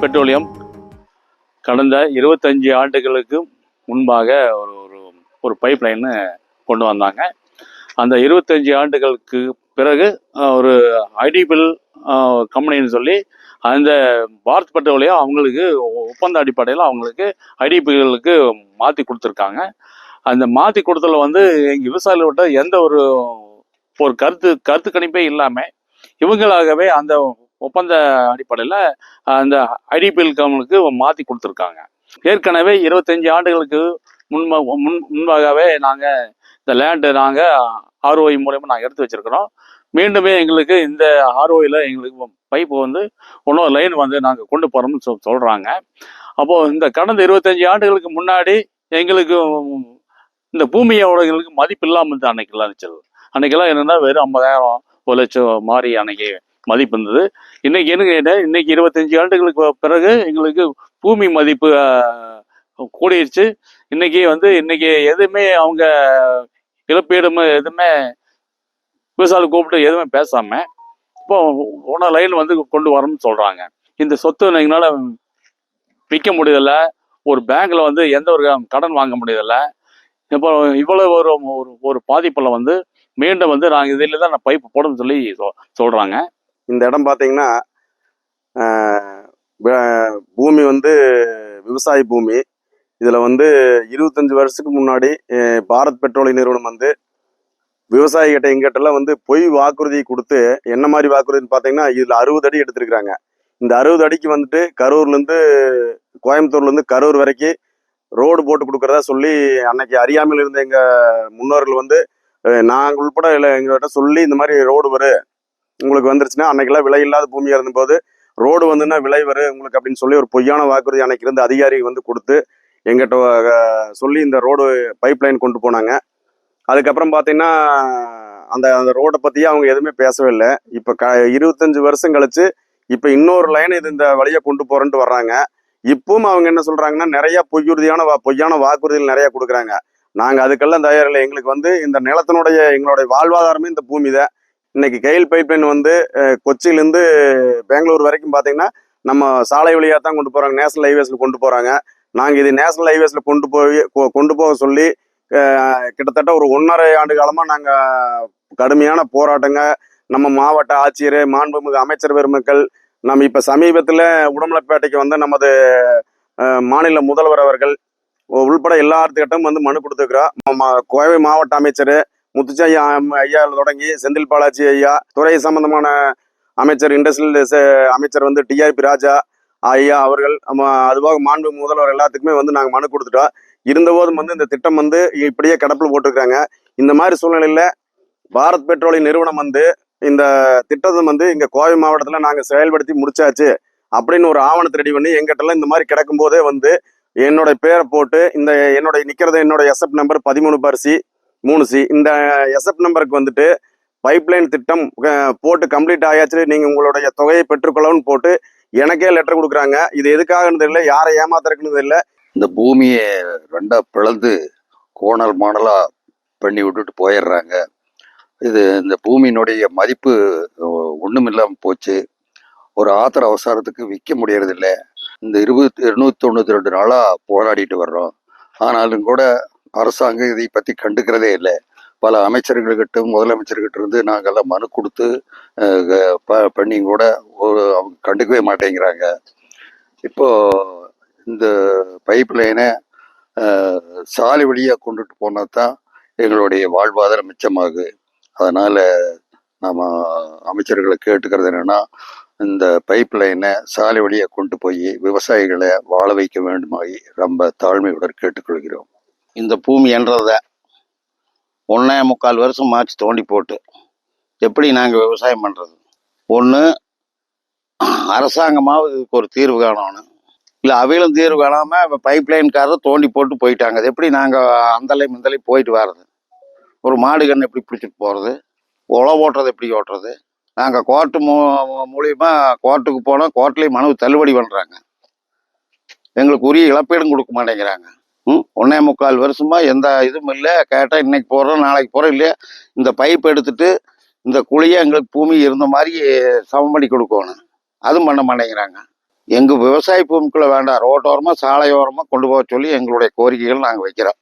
Petroleum கடந்த 25 ஆண்டுகளுக்கு முன்பாக ஒரு ஒரு ஒரு பைப் லைன்னு கொண்டு வந்தாங்க. அந்த 25 ஆண்டுகளுக்கு பிறகு ஒரு ஐடிபிள் கம்பெனின்னு சொல்லி அந்த பாரத் பெட்ரோலியம் அவங்களுக்கு ஒப்பந்த அடிப்படையில் அவங்களுக்கு ஐடிபிகளுக்கு மாற்றி கொடுத்துருக்காங்க. அந்த மாற்றி கொடுத்தல எங்கள் விவசாயிகள்கிட்ட எந்த ஒரு கருத்து கணிப்பே இல்லாமல் இவங்களாகவே அந்த ஒப்பந்த அடிப்படையில் அந்த ஐடிபிஎல் கம்பெனிக்கு மாற்றி கொடுத்துருக்காங்க. ஏற்கனவே 25 ஆண்டுகளுக்கு முன்பாகவே நாங்கள் இந்த லேண்டு நாங்கள் ஆர்ஓஐ மூலயமா நாங்கள் எடுத்து வச்சிருக்கிறோம். மீண்டுமே எங்களுக்கு இந்த ஆர்ஓஐயில் எங்களுக்கு பைப்பு இன்னொரு லைன் நாங்கள் கொண்டு போகிறோம்னு சொல்கிறாங்க. அப்போது இந்த கடந்த 25 ஆண்டுகளுக்கு முன்னாடி எங்களுக்கு இந்த பூமியோட எங்களுக்கு மதிப்பு இல்லாமல் இருந்தது. அன்னைக்கெல்லாம் என்னென்னா வெறும் 50,000 1 லட்சம் மாறி அன்னைக்கு மதிப்பு இருந்தது. இன்னைக்கு என்ன கேட்டால் இன்னைக்கு 25 ஆண்டுகளுக்கு பிறகு எங்களுக்கு பூமி மதிப்பு கூடிருச்சு. இன்னைக்கு இன்னைக்கு எதுவுமே அவங்க இழப்பீடும் எதுவுமே விவசாயிகள் கூப்பிட்டு எதுவுமே பேசாம இப்போ ஒன்றா லைன் கொண்டு வரணும்னு சொல்றாங்க. இந்த சொத்து எங்களால விற்க முடியல, ஒரு பேங்க்ல எந்த ஒரு கடன் வாங்க முடியல. இப்போ இவ்வளவு ஒரு ஒரு பாதிப்புல மீண்டும் நாங்கள் இதில் தான் பைப்பு போடணும்னு சொல்லி சொல்றாங்க. இந்த இடம் பார்த்தீங்கன்னா பூமி விவசாய பூமி. இதில் 25 வருஷத்துக்கு முன்னாடி பாரத் பெட்ரோலிய நிறுவனம் விவசாயிகிட்ட எங்கிட்டலாம் பொய் வாக்குறுதி கொடுத்து, என்ன மாதிரி வாக்குறுதின்னு பார்த்தீங்கன்னா இதில் 60 அடி எடுத்திருக்கிறாங்க. இந்த 60 அடிக்கு கரூர்லேருந்து கோயம்புத்தூர்லேருந்து கரூர் வரைக்கும் ரோடு போட்டு கொடுக்குறதா சொல்லி அன்னைக்கு அறியாமல் இருந்த எங்கள் முன்னோர்கள் நாங்கள் உள்பட எங்ககிட்ட சொல்லி இந்த மாதிரி ரோடு வரும் உங்களுக்கு வந்துருச்சுன்னா, அன்னைக்கெல்லாம் விலை இல்லாத பூமியாக இருந்தபோது ரோடு விலை வரும் உங்களுக்கு அப்படின்னு சொல்லி ஒரு பொய்யான வாக்குறுதி அன்னைக்கு இருந்த அதிகாரி கொடுத்து எங்கிட்ட சொல்லி இந்த ரோடு பைப் லைன் கொண்டு போனாங்க. அதுக்கப்புறம் பார்த்தீங்கன்னா அந்த ரோடை பற்றியே அவங்க எதுவுமே பேசவே இல்லை. இப்போ 25 வருஷம் கழிச்சு இப்போ இன்னொரு லைன் இந்த வழியை கொண்டு போகிறேன்ட்டு வர்றாங்க. இப்பவும் அவங்க என்ன சொல்கிறாங்கன்னா நிறையா பொய்யான வாக்குறுதிகள் நிறையா கொடுக்குறாங்க. நாங்கள் அதுக்கெல்லாம் தயாரில்லை. எங்களுக்கு இந்த நிலத்தினுடைய எங்களுடைய வாழ்வாதாரமே இந்த பூமி தான். இன்னைக்கு கெயில் பைப்லைன் கொச்சியிலேருந்து பெங்களூர் வரைக்கும் பார்த்தீங்கன்னா நம்ம சாலை வழியாக தான் கொண்டு போகிறாங்க, நேஷனல் ஹைவேஸில் கொண்டு போகிறாங்க. நாங்கள் இது நேஷனல் ஹைவேஸில் கொண்டு போக சொல்லி கிட்டத்தட்ட ஒரு 1.5 ஆண்டு காலமாக நாங்கள் கடுமையான போராட்டங்க, நம்ம மாவட்ட ஆட்சியர், மாண்புமிகு அமைச்சர் பெருமக்கள், நம்ம இப்போ சமீபத்தில் உடமலைப்பேட்டைக்கு நமது மாநில முதல்வர் அவர்கள் உள்பட எல்லாத்துக்கிட்டும் மனு கொடுத்துருக்குறோம். கோவை மாவட்ட அமைச்சர் முத்துச்சாமி ஐயா தொடங்கி செந்தில் பாலாஜி ஐயா, துறை சம்பந்தமான அமைச்சர் இண்டஸ்ட்ரியல் அமைச்சர் டிஆர்பி ராஜா ஐயா அவர்கள், அதுவாக மாண்பு முதல்வர் எல்லாத்துக்குமே நாங்கள் மனு கொடுத்துட்டோம். இருந்தபோதும் இந்த திட்டம் இப்படியே கிடப்பில் போட்டுருக்காங்க. இந்த மாதிரி சூழ்நிலையில் பாரத் பெட்ரோலிய நிறுவனம் இந்த திட்டத்தை இங்கே கோவை மாவட்டத்தில் நாங்கள் செயல்படுத்தி முடிச்சாச்சு அப்படின்னு ஒரு ஆவணத்தை ரெடி பண்ணி எங்கிட்டலாம் இந்த மாதிரி கிடக்கும் போதே என்னோட பேரை போட்டு என்னோட எஸ்எப் நம்பர் 13/C3C. இந்த எஸ்எப் நம்பருக்கு பைப்லைன் திட்டம் போட்டு கம்ப்ளீட் ஆயாச்சு, நீங்கள் உங்களுடைய தொகையை பெற்றுக்கொள்ளவும் போட்டு எனக்கே லெட்டர் கொடுக்குறாங்க. இது எதுக்காகன்னு தெரியல, யாரை ஏமாத்துறதுன்னு தெரியல. இந்த பூமியை 2 பிளந்து கோணல் மாடலா பண்ணி விட்டுட்டு போயிடுறாங்க. இந்த பூமியினுடைய மதிப்பு ஒன்றும் இல்லாமல் போச்சு. ஒரு ஆத்திர அவசரத்துக்கு விற்க முடியறதில்லை. இந்த 292 நாளாக போராடிட்டு வர்றோம். ஆனாலும் கூட அரசாங்கம் இதை பற்றி கண்டுக்கிறதே இல்லை. பல அமைச்சர்கள்கிட்ட முதலமைச்சர்கிட்ட இருந்து நாங்கள்லாம் மனு கொடுத்து பண்ணி கூட அவங்க கண்டுக்கவே மாட்டேங்கிறாங்க. இப்போ இந்த பைப் லைனை சாலை வழியாக கொண்டுட்டு போனால் தான் எங்களுடைய வாழ்வாதாரம் மிச்சமாகு. அதனால் நம்ம அமைச்சர்களை கேட்டுக்கிறது என்னென்னா, இந்த பைப் லைனை சாலை வழியாக கொண்டு போய் விவசாயிகளை வாழ வைக்க வேண்டுமாய் ரொம்ப தாழ்மையுடன் கேட்டுக்கொள்கிறோம். இந்த பூமி என்றதை 1.25 வருஷம் மாற்றி தோண்டி போட்டு எப்படி நாங்கள் விவசாயம் பண்ணுறது? ஒன்று அரசாங்கமாவது இதுக்கு ஒரு தீர்வு காணணும், இல்லை அவையிலும் தீர்வு காணாமல் இப்போ பைப் லைன்காரர் தோண்டி போட்டு போயிட்டாங்க. அது எப்படி நாங்கள் அந்தலை முந்தலை போயிட்டு வர்றது? ஒரு மாடு கன்று எப்படி பிடிச்சிட்டு போகிறது? உழவு ஓட்டுறது எப்படி ஓட்டுறது? நாங்கள் கோர்ட்டு மூலியமா கோர்ட்டுக்கு போனால் கோர்ட்லேயும் மனு தள்ளுபடி பண்ணுறாங்க, எங்களுக்கு உரிய இழப்பீடும் கொடுக்க மாட்டேங்கிறாங்க. 1.25 வருஷமா எந்த இதுவும் இல்லை. கேட்டால் இன்னைக்கு போடுறோம் நாளைக்கு போகிறோம், இல்லையா இந்த பைப் எடுத்துட்டு இந்த குழியை எங்களுக்கு பூமி இருந்த மாதிரி சமம் பண்ணி கொடுக்கணும், அதுவும் பண்ண மாட்டேங்கிறாங்க. எங்கள் விவசாய பூமிக்குள்ளே வேண்டாம், ரோட்டோரமாக சாலையோரமாக கொண்டு போக சொல்லி எங்களுடைய கோரிக்கைகள் நாங்கள் வைக்கிறோம்.